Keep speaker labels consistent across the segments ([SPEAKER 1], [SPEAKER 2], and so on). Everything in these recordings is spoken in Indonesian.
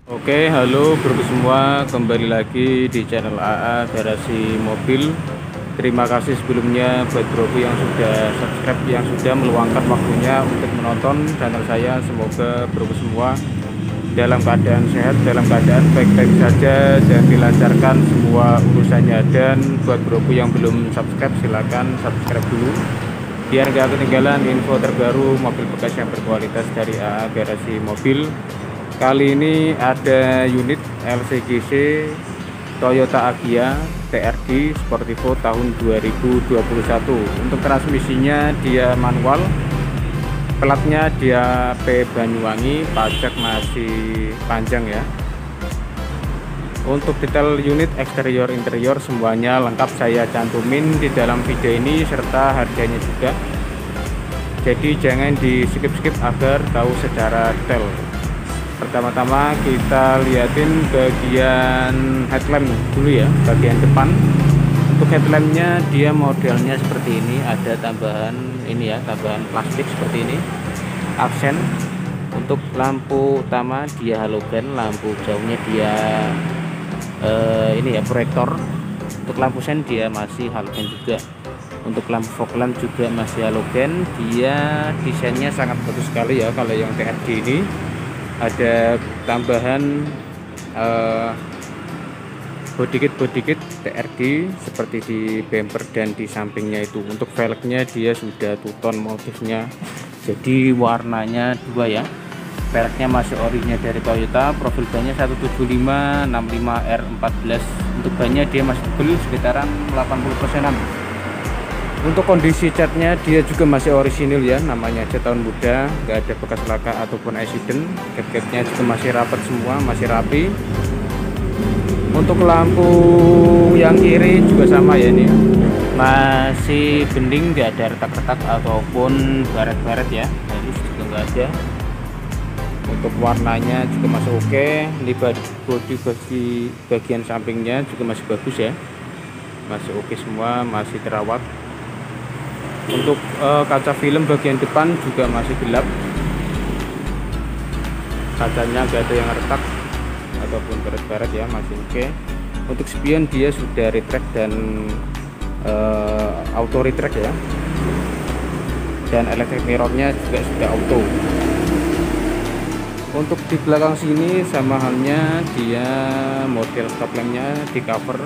[SPEAKER 1] Oke, halo bro semua, kembali lagi di channel AA Garasi Mobil. Terima kasih sebelumnya buat bro yang sudah subscribe, yang sudah meluangkan waktunya untuk menonton channel saya. Semoga bro semua dalam keadaan sehat, dalam keadaan baik-baik saja, dan dilancarkan semua urusannya. Dan buat bro yang belum subscribe, silahkan subscribe dulu biar nggak ketinggalan info terbaru mobil bekas yang berkualitas dari AA Garasi Mobil. Kali ini ada unit LCGC Toyota Agya TRD Sportivo tahun 2021. Untuk transmisinya dia manual, platnya dia P Banyuwangi, pajak masih panjang ya. Untuk detail unit eksterior interior semuanya lengkap saya cantumin di dalam video ini serta harganya juga. Jadi jangan di skip-skip agar tahu secara detail. Pertama-tama kita liatin bagian headlamp dulu ya, bagian depan. Untuk headlampnya dia modelnya seperti ini, ada tambahan ini ya, tambahan plastik seperti ini, aksen. Untuk lampu utama dia halogen, lampu jauhnya dia ini ya proyektor. Untuk lampu sen dia masih halogen juga. Untuk lampu fog lamp juga masih halogen. Dia desainnya sangat bagus sekali ya kalau yang TRD ini. Ada tambahan bodykit TRD seperti di bumper dan di sampingnya itu. Untuk velgnya dia sudah two-tone motifnya, jadi warnanya dua ya. Velgnya masih orinya dari Toyota, profil bannya 175/65R14. Untuk bannya dia masih tebel sekitaran 80%-an. Untuk kondisi catnya dia juga masih orisinil ya, namanya aja tahun muda, nggak ada bekas laka ataupun accident. Cap-capnya juga masih rapat semua, masih rapi. Untuk lampu yang kiri juga sama ya, ini masih bening, nggak ada retak-retak ataupun baret-baret ya, halus juga nggak ada. Untuk warnanya juga masih oke. Ini bodi bagian sampingnya juga masih bagus ya, masih oke semua, masih terawat. Untuk kaca film bagian depan juga masih gelap, kacanya gak ada yang retak ataupun baret-baret ya, masih oke. Untuk spion dia sudah retract dan auto retract ya, dan electric mirrornya juga sudah auto. Untuk di belakang sini sama halnya, dia model stop lampnya di cover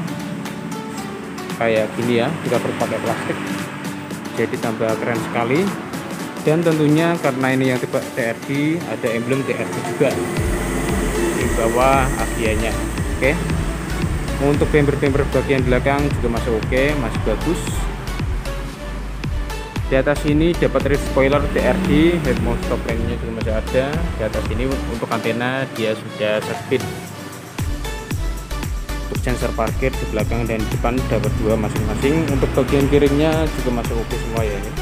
[SPEAKER 1] kayak gini ya, di cover pakai plastik, jadi tambah keren sekali. Dan tentunya karena ini yang tipe TRD, ada emblem TRD juga di bawah Agyanya. Oke. Untuk bumper bagian belakang juga masih oke, masih bagus. Di atas ini dapat rear spoiler TRD, head mount stop lampnya juga masih ada. Di atas ini untuk antena dia sudah speed. Untuk sensor parkir di belakang dan di depan dapat dua masing-masing. Untuk bagian piringnya juga masih oke semua ya, ini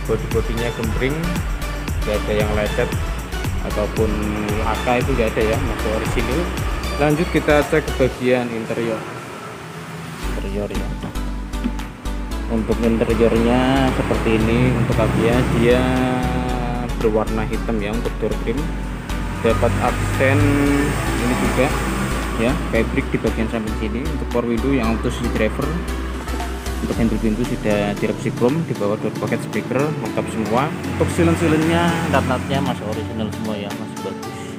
[SPEAKER 1] bodi-bodinya gembring, nggak ada yang lecet ataupun laka, itu nggak ada ya, masih orisinil. Lanjut kita cek ke bagian interior ya. Untuk interiornya seperti ini. Untuk Agya dia berwarna hitam ya. Untuk door trim dapat aksen ini juga ya, fabric di bagian samping sini. Untuk power window yang auto switch driver. Untuk handle pintu sudah direvisi chrome, di bawah door pocket speaker lengkap semua. Untuk silen-silennya, nat-natnya masih original semua ya, masih bagus.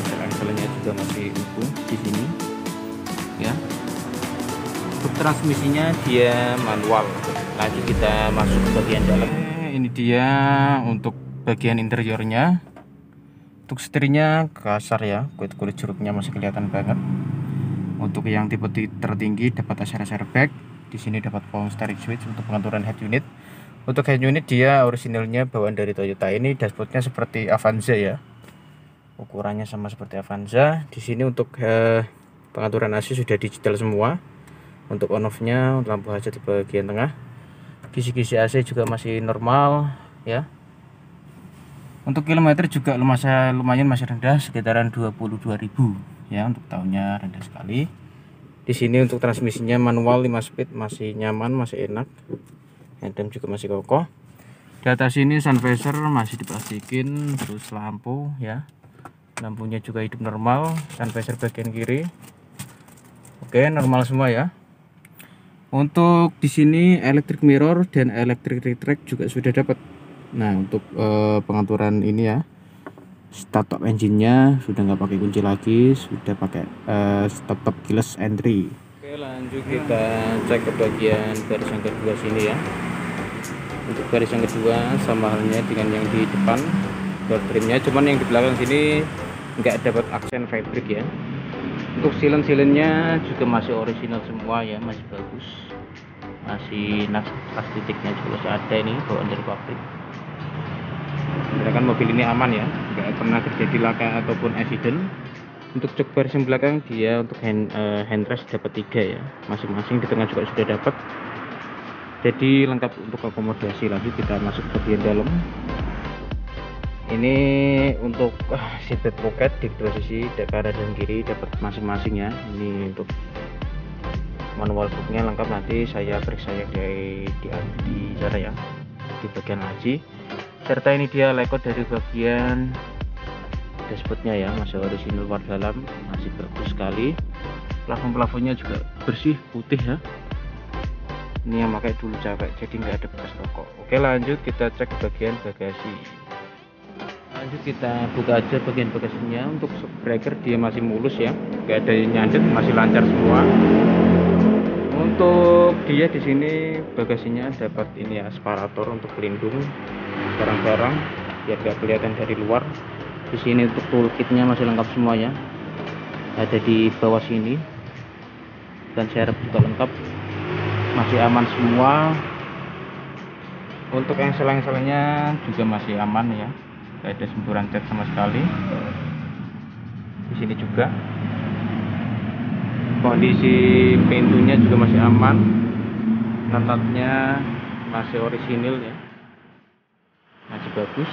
[SPEAKER 1] Silen-silennya juga masih utuh di sini ya. Untuk transmisinya dia manual. Lanjut kita masuk ke bagian dalam. Ini dia untuk bagian interiornya. Untuk setirnya kasar ya, kulit jeruknya masih kelihatan banget. Untuk yang tipe tertinggi dapat ACR airbag. Di sini dapat power steering switch untuk pengaturan head unit. Untuk head unit dia orisinalnya bawaan dari Toyota. Ini dashboardnya seperti Avanza ya, ukurannya sama seperti Avanza. Di sini untuk pengaturan AC sudah digital semua. Untuk on off-nya lampu hajat di bagian tengah. Kisi-kisi AC juga masih normal ya. Untuk kilometer juga lumayan masih rendah, sekitaran 22.000 ya, untuk tahunnya rendah sekali. Di sini untuk transmisinya manual 5 speed, masih nyaman, masih enak. Headlamp juga masih kokoh. Di atas ini sun visor masih diplastikin, terus lampu ya. lampunya juga hidup normal, sun visor bagian kiri. Oke, normal semua ya. Untuk di sini electric mirror dan electric retract juga sudah dapat. Nah, untuk pengaturan ini ya, start top engine-nya sudah nggak pakai kunci lagi, sudah pakai stop keyless entry. Oke, lanjut kita cek ke bagian garis yang kedua sini ya. Untuk garis yang kedua sama halnya dengan yang di depan door trimnya, cuman yang di belakang sini nggak dapat aksen fabric ya. Untuk silen-silennya juga masih original semua ya, masih bagus, masih nas titiknya juga masih ada, ini bawaan dari pabrik. Kan mobil ini aman ya, nggak pernah terjadi laka ataupun accident. Untuk jok baris yang belakang dia untuk handrest dapat 3 ya, masing-masing di tengah juga sudah dapat, jadi lengkap untuk akomodasi. Lanjut kita masuk ke bagian dalam. Ini untuk seatbelt pocket di kedua sisi, kanan dan kiri dapat masing-masing ya. Ini untuk manual booknya lengkap, nanti saya periksa ya di sana ya, di bagian laci. Serta ini dia layout dari bagian dashboardnya ya, masih original luar dalam, masih bagus sekali. Plafon-plafonnya juga bersih putih ya, ini yang pakai dulu cewek, jadi nggak ada bekas rokok. Oke, lanjut kita cek bagian bagasi. Lanjut kita buka aja bagian bagasinya. Untuk shock breaker dia masih mulus ya, nggak ada yang nyandet, masih lancar semua. Untuk dia di sini bagasinya dapat ini ya, separator untuk pelindung barang-barang biar nggak kelihatan dari luar. Di sini untuk toolkitnya masih lengkap semua ya, ada di bawah sini, dan serep juga lengkap, masih aman semua. Untuk yang selang-selangnya juga masih aman ya, tidak ada semburan cat sama sekali. Di sini juga kondisi pintunya juga masih aman, natapnya masih orisinil ya, masih bagus.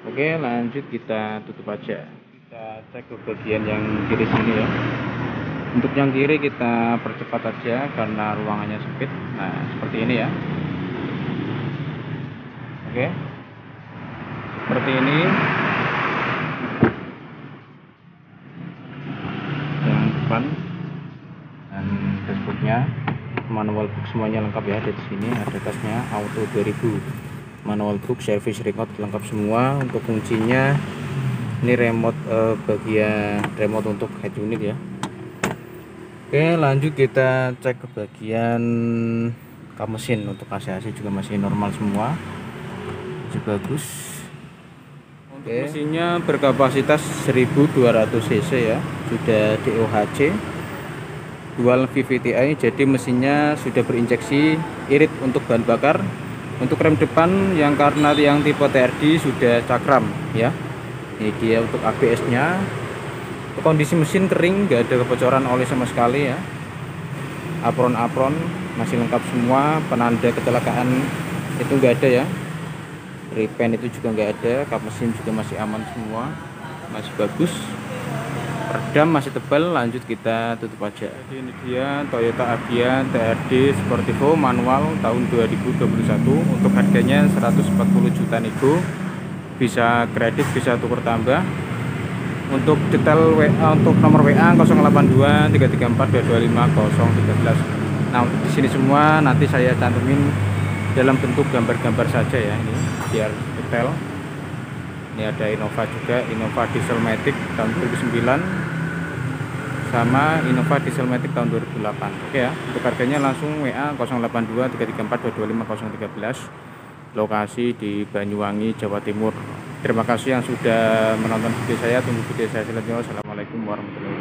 [SPEAKER 1] Oke, lanjut kita tutup aja. Kita cek ke bagian yang kiri sini ya. Untuk yang kiri kita percepat aja karena ruangannya sempit. Nah, seperti ini ya. Oke, seperti ini. Yang depan dan dashboardnya, manual book semuanya lengkap ya. Di sini ada tasnya auto 2000, manual book, service remote lengkap semua. Untuk kuncinya ini remote, bagian remote untuk head unit ya. Oke, lanjut kita cek ke bagian kap mesin. Untuk AC juga masih normal semua, masih bagus. Untuk mesinnya berkapasitas 1200 cc ya, sudah DOHC, dual VVTi, jadi mesinnya sudah berinjeksi irit untuk bahan bakar. Untuk rem depan yang karena yang tipe TRD sudah cakram ya. Ini dia untuk ABS nya. Kondisi mesin kering, nggak ada kebocoran oli sama sekali ya. Apron-apron masih lengkap semua, penanda kecelakaan itu nggak ada ya. Repaint itu juga nggak ada, kap mesin juga masih aman semua, masih bagus. Redam masih tebal. Lanjut kita tutup aja. Jadi ini dia Toyota Avia TRD Sportivo manual tahun 2021. Untuk harganya 140 juta nego, bisa kredit, bisa tuker tambah. Untuk detail WA, untuk nomor WA 082 334 225 013. Nah, untuk di sini semua nanti saya cantumin dalam bentuk gambar-gambar saja ya, ini biar detail. Ini ada Innova juga, Innova Dieselmatic tahun 2009 sama Innova Dieselmatic tahun 2008. Oke ya, untuk harganya langsung WA 082 334 225 013. Lokasi di Banyuwangi, Jawa Timur. Terima kasih yang sudah menonton video saya. Tunggu video saya selanjutnya. Wassalamualaikum warahmatullahi wabarakatuh.